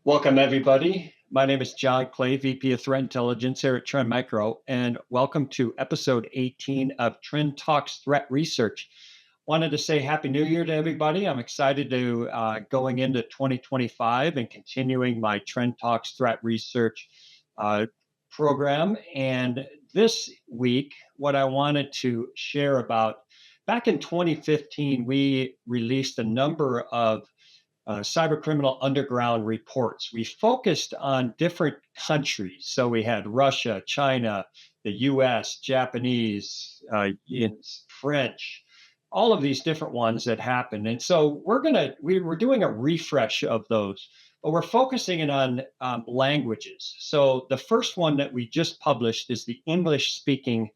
Welcome, everybody. My name is Jon Clay, VP of Threat Intelligence here at Trend Micro, and welcome to episode 18 of Trend Talks Threat Research. Wanted to say Happy New Year to everybody. I'm excited to going into 2025 and continuing my Trend Talks Threat Research uh, program. And this week, what I wanted to share about back in 2015, we released a number of Cybercriminal Underground Reports. We focused on different countries. So we had Russia, China, the US, Japanese, French, all of these different ones that happened. And so we're doing a refresh of those, but we're focusing in on languages. So the first one that we just published is the English speaking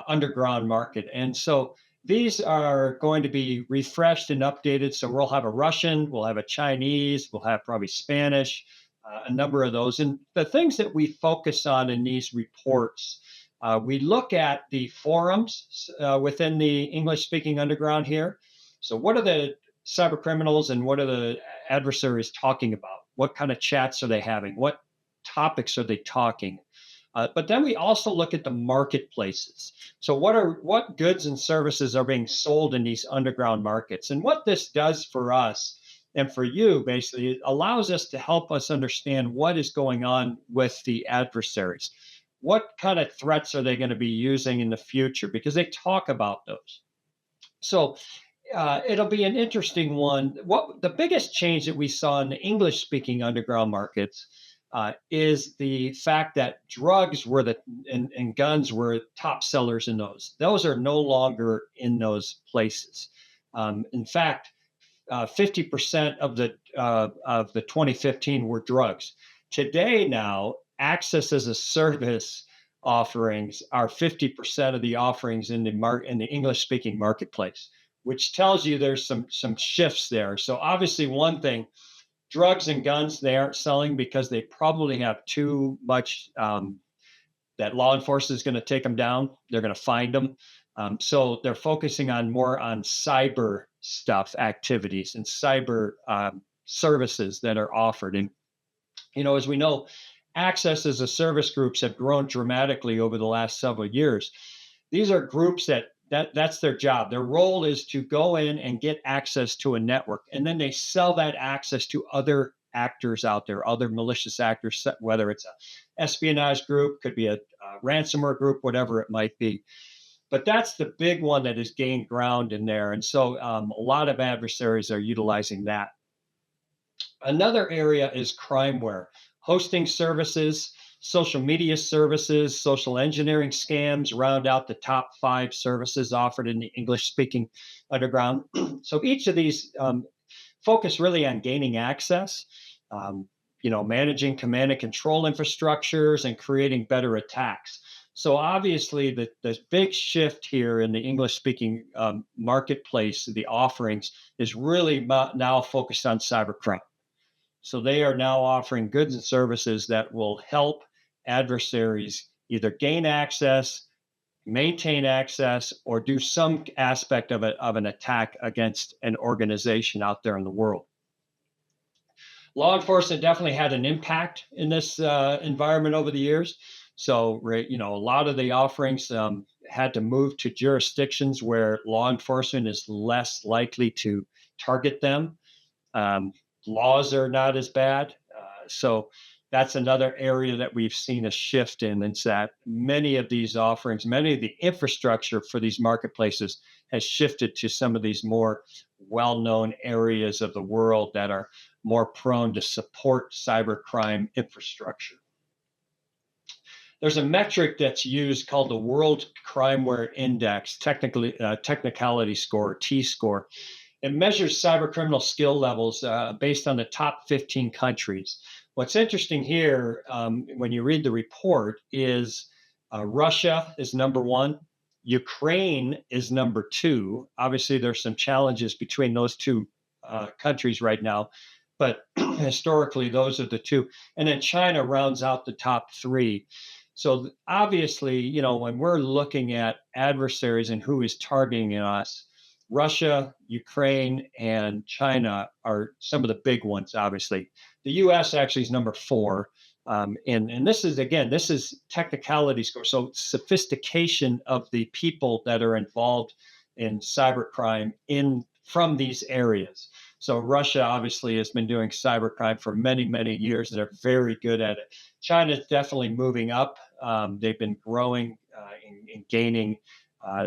underground market. And so these are going to be refreshed and updated. So we'll have a Russian, we'll have a Chinese, we'll have probably Spanish, a number of those. And the things that we focus on in these reports, we look at the forums within the English speaking underground here. So, what are the cyber criminals and what are the adversaries talking about? What kind of chats are they having? What topics are they talking? But then we also look at the marketplaces. So what goods and services are being sold in these underground markets? And what this does for us and for you, basically, it allows us to help us understand what is going on with the adversaries. What kind of threats are they going to be using in the future? Because they talk about those. So it'll be an interesting one. What the biggest change that we saw in the English speaking underground markets is the fact that drugs were and guns were top sellers in those. Those are no longer in those places. In fact, 50% of the 2015 were drugs. Today, now access as a service offerings are 50% of the offerings in the English speaking marketplace, which tells you there's some shifts there. So obviously, one thing, drugs and guns they aren't selling because they probably have too much that law enforcement is going to take them down. They're going to find them. So they're focusing on more on cyber stuff activities and cyber services that are offered. And, as we know, access as a service groups have grown dramatically over the last several years. These are groups that's their job. Their role is to go in and get access to a network, and then they sell that access to other actors out there, other malicious actors, whether it's a espionage group, could be a ransomware group, whatever it might be. But that's the big one that has gained ground in there. And so a lot of adversaries are utilizing that. Another area is crimeware, hosting services, social media services, social engineering scams round out the top 5 services offered in the English speaking underground. So each of these focus really on gaining access, managing command and control infrastructures and creating better attacks. So obviously, the big shift here in the English speaking marketplace, the offerings, is really now focused on cybercrime. So they are now offering goods and services that will help adversaries either gain access, maintain access, or do some aspect of an attack against an organization out there in the world. Law enforcement definitely had an impact in this environment over the years. So, a lot of the offerings had to move to jurisdictions where law enforcement is less likely to target them. Laws are not as bad. So that's another area that we've seen a shift in. It's that many of these offerings, many of the infrastructure for these marketplaces has shifted to some of these more well-known areas of the world that are more prone to support cybercrime infrastructure. There's a metric that's used called the World Crimeware Index, technicality score, T-score. It measures cybercriminal skill levels based on the top 15 countries. What's interesting here, when you read the report, is Russia is number 1, Ukraine is number 2. Obviously, there's some challenges between those two countries right now, but historically, those are the two. And then China rounds out the top 3. So obviously, when we're looking at adversaries and who is targeting us, Russia, Ukraine, and China are some of the big ones, obviously. The US actually is number four. And this is, again, this is technicality score. So sophistication of the people that are involved in cybercrime in from these areas. So Russia obviously has been doing cybercrime for many, many years. They're very good at it. China is definitely moving up. They've been growing and gaining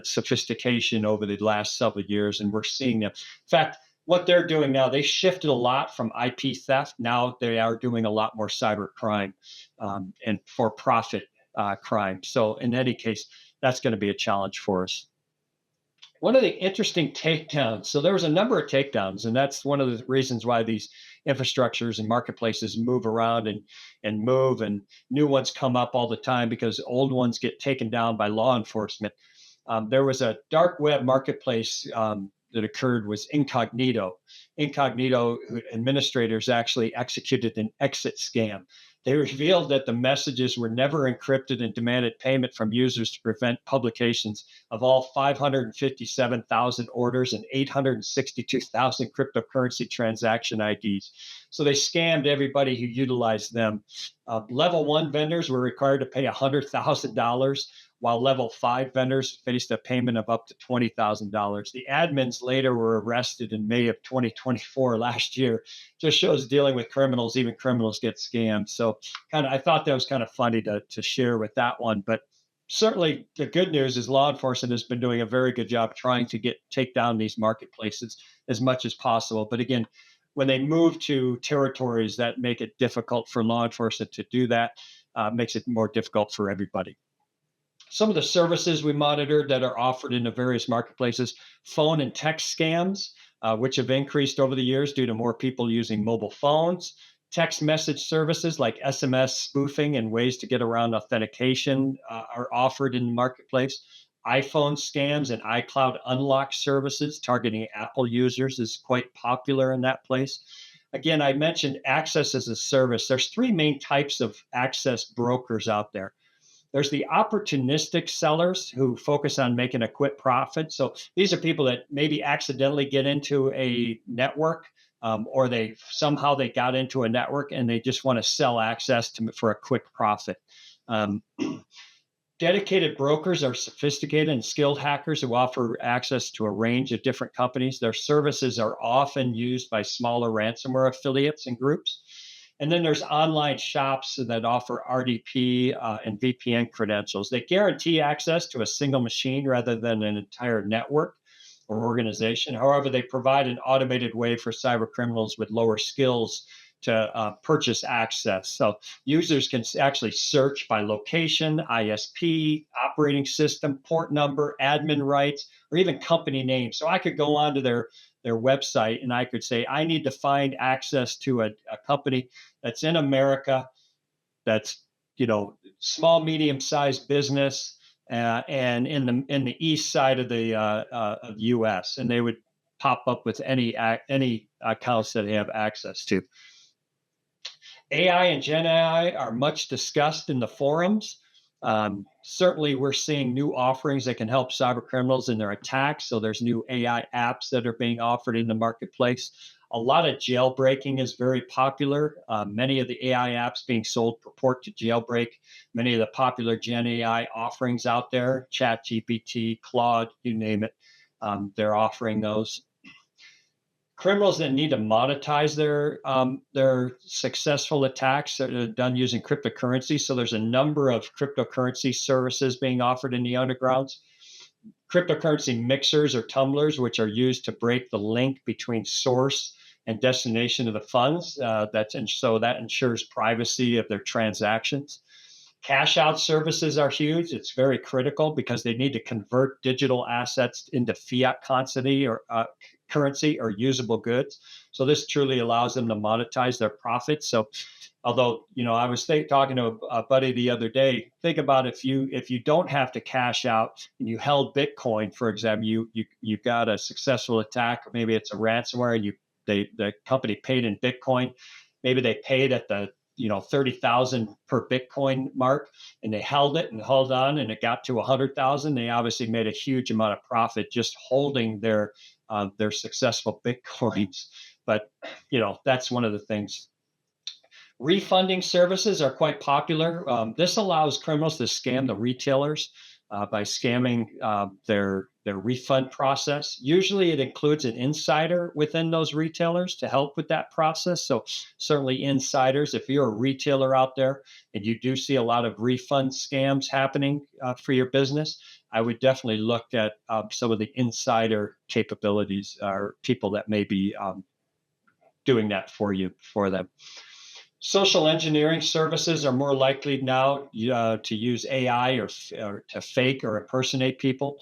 sophistication over the last several years, and we're seeing them. In fact, what they're doing now, they shifted a lot from IP theft. Now they are doing a lot more cyber crime and for profit crime. So in any case, that's going to be a challenge for us. One of the interesting takedowns, so there was a number of takedowns, and that's one of the reasons why these infrastructures and marketplaces move around and move, and new ones come up all the time because old ones get taken down by law enforcement. There was a dark web marketplace that occurred was Incognito. Incognito administrators actually executed an exit scam. They revealed that the messages were never encrypted and demanded payment from users to prevent publications of all 557,000 orders and 862,000 cryptocurrency transaction IDs. So they scammed everybody who utilized them. Level one vendors were required to pay $100,000, while level five vendors faced a payment of up to $20,000. The admins later were arrested in May of 2024 last year. Just shows dealing with criminals, even criminals get scammed. So I thought that was kind of funny to share with that one. But certainly the good news is law enforcement has been doing a very good job trying to take down these marketplaces as much as possible. But again, when they move to territories that make it difficult for law enforcement to do that, makes it more difficult for everybody. Some of the services we monitored that are offered in the various marketplaces, phone and text scams, which have increased over the years due to more people using mobile phones. Text message services like SMS spoofing and ways to get around authentication are offered in the marketplace. iPhone scams and iCloud unlock services targeting Apple users is quite popular in that place. Again, I mentioned access as a service. There's three main types of access brokers out there. There's the opportunistic sellers who focus on making a quick profit. So these are people that maybe accidentally get into a network, or they got into a network and they just want to sell access for a quick profit. Dedicated brokers are sophisticated and skilled hackers who offer access to a range of different companies. Their services are often used by smaller ransomware affiliates and groups. And then there's online shops that offer RDP and VPN credentials. They guarantee access to a single machine rather than an entire network or organization. However, they provide an automated way for cyber criminals with lower skills to purchase access. So users can actually search by location, ISP, operating system, port number, admin rights, or even company name. So I could go onto their website and I could say, I need to find access to a company that's in America, that's, small, medium-sized business, and in the east side of the U.S. And they would pop up with any accounts that they have access to. AI and Gen AI are much discussed in the forums. Certainly, we're seeing new offerings that can help cyber criminals in their attacks. So there's new AI apps that are being offered in the marketplace. A lot of jailbreaking is very popular. Many of the AI apps being sold purport to jailbreak many of the popular Gen AI offerings out there, ChatGPT, Claude, you name it. They're offering those. Criminals that need to monetize their successful attacks are done using cryptocurrency. So there's a number of cryptocurrency services being offered in the undergrounds. Cryptocurrency mixers or tumblers, which are used to break the link between source and destination of the funds. So that ensures privacy of their transactions. Cash out services are huge. It's very critical because they need to convert digital assets into fiat currency or usable goods. So this truly allows them to monetize their profits. So although, I was talking to a buddy the other day, think about if you don't have to cash out and you held Bitcoin, for example, you got a successful attack, or maybe it's a ransomware and the company paid in Bitcoin. Maybe they paid at the 30,000 per Bitcoin mark, and they held on, and it got to 100,000. They obviously made a huge amount of profit just holding their their successful Bitcoins. But, that's one of the things. Refunding services are quite popular. This allows criminals to scam the retailers by scamming their refund process. Usually, it includes an insider within those retailers to help with that process. So, certainly, insiders. If you're a retailer out there and you do see a lot of refund scams happening for your business, I would definitely look at some of the insider capabilities or people that may be doing that for them. Social engineering services are more likely now to use AI or to fake or impersonate people.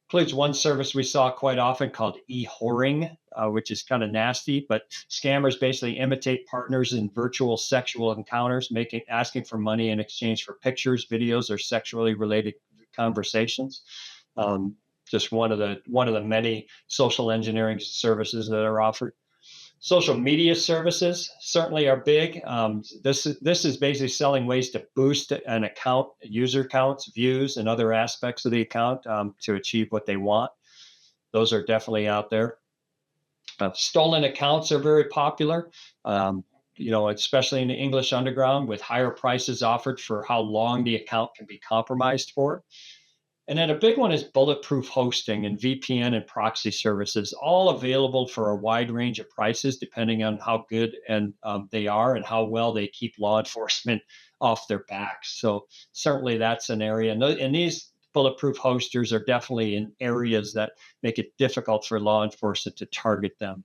Includes one service we saw quite often called e-whoring, which is kind of nasty, but scammers basically imitate partners in virtual sexual encounters, asking for money in exchange for pictures, videos, or sexually related conversations. Just one of the many social engineering services that are offered. Social media services certainly are big. This is basically selling ways to boost an account, user counts, views, and other aspects of the account to achieve what they want. Those are definitely out there. Stolen accounts are very popular. Especially in the English underground, with higher prices offered for how long the account can be compromised for. And then a big one is bulletproof hosting and VPN and proxy services, all available for a wide range of prices, depending on how good and they are and how well they keep law enforcement off their backs. So certainly that's an area. And these bulletproof hosters are definitely in areas that make it difficult for law enforcement to target them.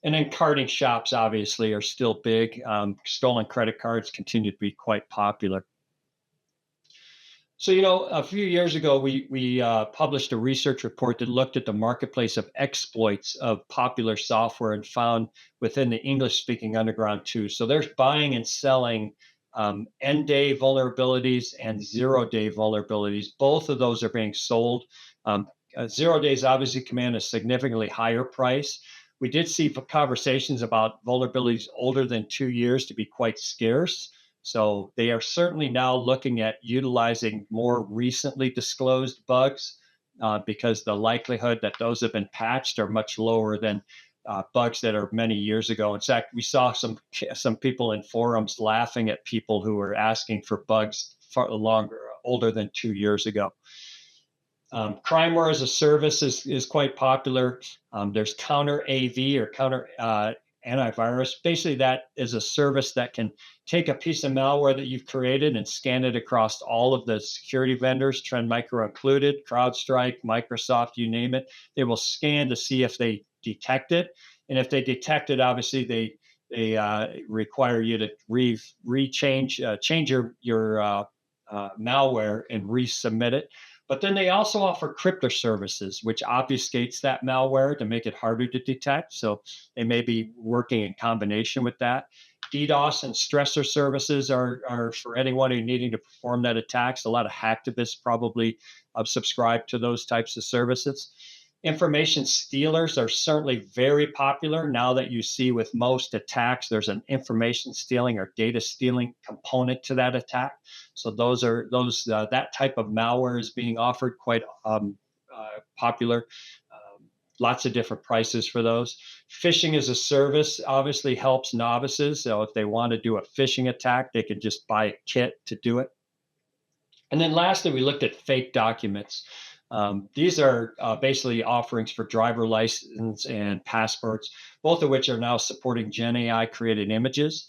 And then carding shops, obviously, are still big. Stolen credit cards continue to be quite popular. So, a few years ago, we published a research report that looked at the marketplace of exploits of popular software and found within the English-speaking underground too. So there's buying and selling end-day vulnerabilities and zero-day vulnerabilities. Both of those are being sold. 0 days obviously command a significantly higher price. We did see conversations about vulnerabilities older than 2 years to be quite scarce. So they are certainly now looking at utilizing more recently disclosed bugs because the likelihood that those have been patched are much lower than bugs that are many years ago. In fact, we saw some people in forums laughing at people who were asking for bugs far older than 2 years ago. Crimeware as a service is quite popular. There's Counter AV or Counter Antivirus. Basically, that is a service that can take a piece of malware that you've created and scan it across all of the security vendors, Trend Micro included, CrowdStrike, Microsoft, you name it. They will scan to see if they detect it. And if they detect it, obviously they require you to change your malware and resubmit it. But then they also offer crypto services, which obfuscates that malware to make it harder to detect. So they may be working in combination with that. DDoS and stressor services are for anyone who needing to perform that attacks. A lot of hacktivists probably subscribe to those types of services. Information stealers are certainly very popular now that you see with most attacks, there's an information stealing or data stealing component to that attack. So that type of malware is being offered quite popular. Lots of different prices for those. Phishing as a service obviously helps novices. So if they want to do a phishing attack, they can just buy a kit to do it. And then lastly, we looked at fake documents. These are basically offerings for driver license and passports, both of which are now supporting Gen AI created images.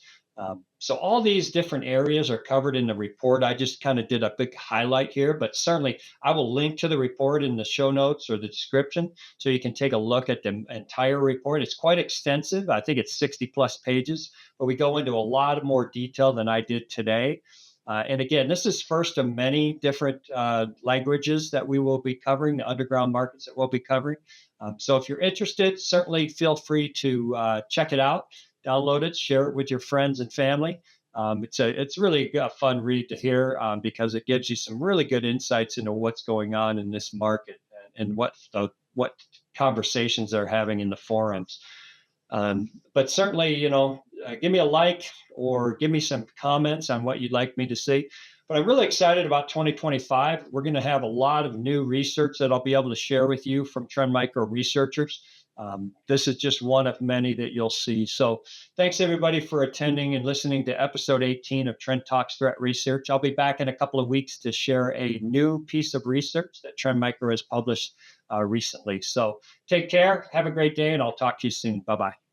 So all these different areas are covered in the report. I just kind of did a big highlight here, but certainly I will link to the report in the show notes or the description so you can take a look at the entire report. It's quite extensive. I think it's 60 plus pages, but we go into a lot more detail than I did today. And again, this is first of many different languages that we will be covering, the underground markets that we'll be covering. So if you're interested, certainly feel free to check it out, download it, share it with your friends and family. It's really a fun read to hear because it gives you some really good insights into what's going on in this market and what conversations they're having in the forums. But certainly, give me a like or give me some comments on what you'd like me to see. But I'm really excited about 2025. We're going to have a lot of new research that I'll be able to share with you from Trend Micro researchers. This is just one of many that you'll see. So thanks everybody for attending and listening to episode 18 of Trend Talks Threat Research. I'll be back in a couple of weeks to share a new piece of research that Trend Micro has published recently. So take care, have a great day, and I'll talk to you soon. Bye-bye.